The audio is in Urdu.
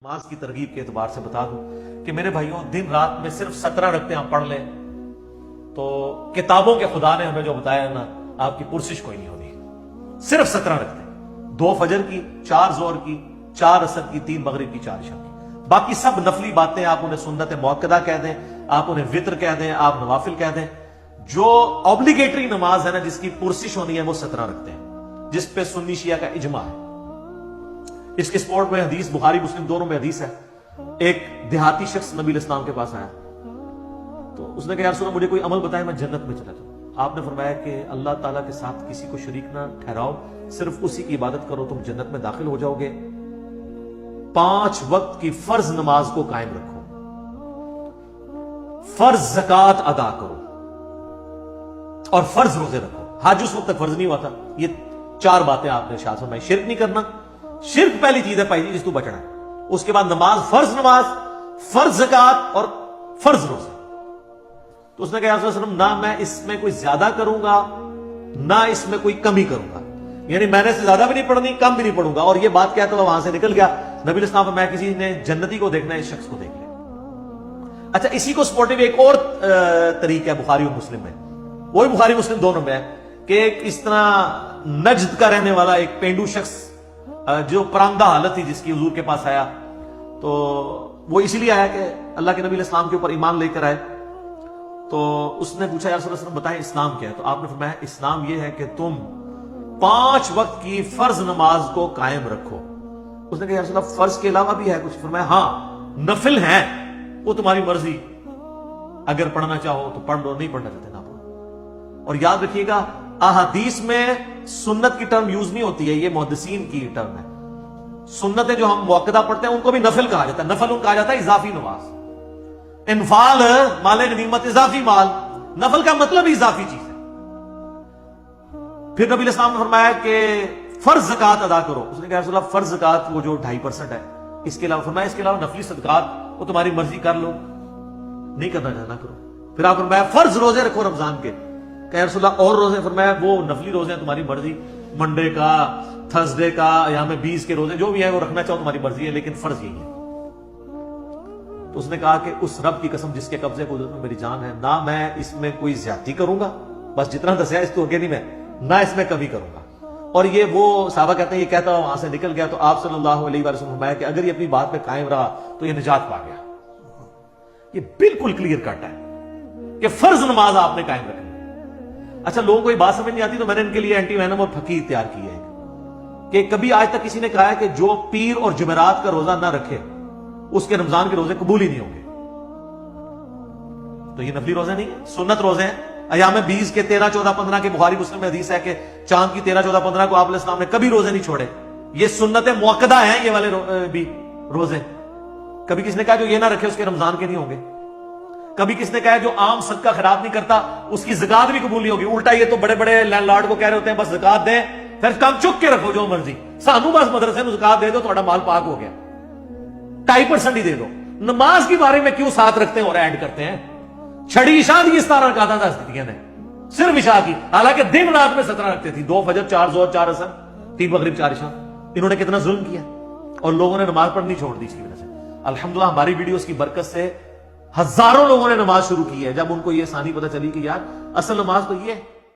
نماز کی ترغیب کے اعتبار سے بتا دوں کہ میرے بھائیوں دن رات میں صرف 17 رکعتیں آپ پڑھ لیں تو کتابوں کے خدا نے ہمیں جو بتایا نا آپ کی پرسش کوئی نہیں ہوگی. صرف 17 رکعتیں، 2 فجر کی، 4 ظہر کی، 4 عصر کی، 3 مغرب کی، 4 عشاء کی. باقی سب نفلی باتیں آپ انہیں سنت موقدہ کہہ دیں، آپ انہیں وطر کہہ دیں، آپ نوافل کہہ دیں. جو اوبلیگیٹری نماز ہے نا جس کی پرسش ہونی ہے وہ 17 رکعتیں ہیں، جس پہ سنی شیعہ کا اجماع ہے. اس کے سپورٹ میں حدیث بخاری مسلم دونوں میں حدیث ہے. ایک دیہاتی شخص نبی علیہ السلام کے پاس آیا تو اس نے کہا یا رسول اللہ مجھے کوئی عمل بتائے میں جنت میں چلا جاؤں. آپ نے فرمایا کہ اللہ تعالیٰ کے ساتھ کسی کو شریک نہ ٹھہراؤ، صرف اسی کی عبادت کرو، تم جنت میں داخل ہو جاؤ گے. 5 وقت کی فرض نماز کو قائم رکھو، فرض زکوٰۃ ادا کرو اور فرض روزے رکھو. حج اس وقت تک فرض نہیں ہوا تھا. یہ 4 باتیں آپ نے ارشاد فرمائی. شرک نہیں کرنا، شرک پہلی چیز ہے پہلی جس تو بچنا ہے. اس کے بعد نماز، فرض زکوٰۃ اور فرض روزے. تو اس نے کہا رسول اللہ علیہ وسلم نہ میں اس میں کوئی زیادہ کروں گا نہ اس میں کوئی کمی کروں گا، یعنی میں نے سے زیادہ بھی نہیں پڑھنی کم بھی نہیں پڑھوں گا. اور یہ بات کہتا ہوا وہاں سے نکل گیا. نبی علیہ السلام میں کسی نے جنتی کو دیکھنا ہے اس شخص کو دیکھ لیں. اچھا اسی کو سپورٹیو ایک اور طریقہ ہے بخاری اور مسلم میں، وہی بخاری مسلم دونوں میں ہے کہ ایک اس طرح نجد کا رہنے والا ایک پینڈو شخص جو پراندہ حالت تھی جس کی حضور کے پاس آیا تو وہ اس لیے آیا کہ اللہ کے نبی علیہ السلام کے اوپر ایمان لے کر آئے. تو اس نے پوچھا یا رسول اللہ صلی اللہ علیہ وسلم بتائیں اسلام کیا ہے؟ تو آپ نے فرمایا اسلام یہ ہے کہ تم 5 وقت کی فرض نماز کو قائم رکھو. اس نے کہا یا رسول اللہ فرض کے علاوہ بھی ہے کچھ؟ فرمایا ہاں نفل ہیں، وہ تمہاری مرضی، اگر پڑھنا چاہو تو پڑھ لو، نہیں پڑھنا چاہتے نہ پڑھو. اور یاد رکھیے گا احادیث میں سنت کی ٹرم یوز نہیں ہوتی ہے، یہ محدثین کی ٹرم ہے. سنتیں جو ہم موقدہ پڑھتے ہیں ان کو بھی نفل کہا جاتا ہے. نفل ان کہا جاتا ہے اضافی نماز. انفال مال غنیمت اضافی مال، نفل کا مطلب اضافی چیز ہے. پھر نبی علیہ السلام نے فرمایا کہ فرض زکوٰۃ ادا کرو. اس نے کہا رسول اللہ فرض زکوٰۃ وہ جو 2.5% ہے، اس کے علاوہ فرمایا اس کے علاوہ نفلی صدقات وہ تمہاری مرضی کر لو، نہیں کرنا چاہنا کرو. پھر آپ فرمایا فرض روزے رکھو رمضان کے. کہ رسول اللہ اور روزے؟ فرمایا وہ نفلی روزے ہیں تمہاری مرضی، منڈے کا، تھرسڈے کا، یہاں میں 20 کے روزے جو بھی ہے وہ رکھنا چاہو تمہاری مرضی ہے، لیکن فرض یہی ہے. تو اس نے کہا کہ اس رب کی قسم جس کے قبضے قدرت میں میری جان ہے، نہ میں اس میں کوئی زیادتی کروں گا، بس جتنا دسیا اس تو آگے نہیں، میں نہ اس میں کبھی کروں گا. اور یہ وہ صحابہ کہتے ہیں یہ کہتا وہاں سے نکل گیا تو آپ صلی اللہ علیہ وسلم فرمایا کہ اگر یہ اپنی بات پہ قائم رہا تو یہ نجات پا گیا. یہ بالکل کلیئر کٹ ہے کہ فرض نماز آپ نے قائم رکھنی. اچھا لوگوں کو یہ بات سمجھ نہیں آتی تو میں نے ان کے لیے اینٹی وینم اور پھکی تیار کی ہے کہ کبھی آج تک کسی نے کہا ہے کہ جو پیر اور جمعرات کا روزہ نہ رکھے اس کے رمضان کے روزے قبول ہی نہیں ہوں گے. تو یہ نفلی روزے نہیں ہیں، سنت روزے ہیں. ایام 20 کے 13 14 15 کے بخاری مسلم میں حدیث ہے کہ چاند کی 13 14 15 کو آپ علیہ السلام نے کبھی روزے نہیں چھوڑے. یہ سنت موقدہ ہیں یہ والے بھی روزے. کبھی کسی نے کہا جو یہ نہ رکھے اس کے رمضان کے نہیں ہوں گے. کبھی کس نے کہا جو عام صدقہ خیرات نہیں کرتا اس کی زکات بھی قبول نہیں ہوگی. الٹا یہ تو بڑے بڑے لینڈ لارڈ کو کہہ رہے ہوتے ہیں بس زکات دیں، پھر کم چک کے رکھو جو مرضی، سانو بس مدرسے میں زکات دے دو تھوڑا مال پاک ہو گیا، 2.5% ہی دے دو. نماز کے بارے میں کیوں ساتھ رکھتے ہیں اور ایڈ کرتے ہیں؟ چھڑی عشاء دی 17 رکعتاں دس دیتی ہیں صرف عشاء کی، حالانکہ دن رات میں 17 رکھتے تھی. 2 فجر، 4 ظہر، 4 عصر، 3 مغرب، 4 عشاء. انہوں نے کتنا ظلم کیا اور لوگوں نے نماز پڑھنی چھوڑ دی اس کی وجہ سے. الحمدللہ ہماری ویڈیوز کی برکت سے ہزاروں لوگوں نے نماز شروع کی ہے جب ان کو یہ ثانی پتہ چلی کہ یار اصل نماز تو یہ ہے.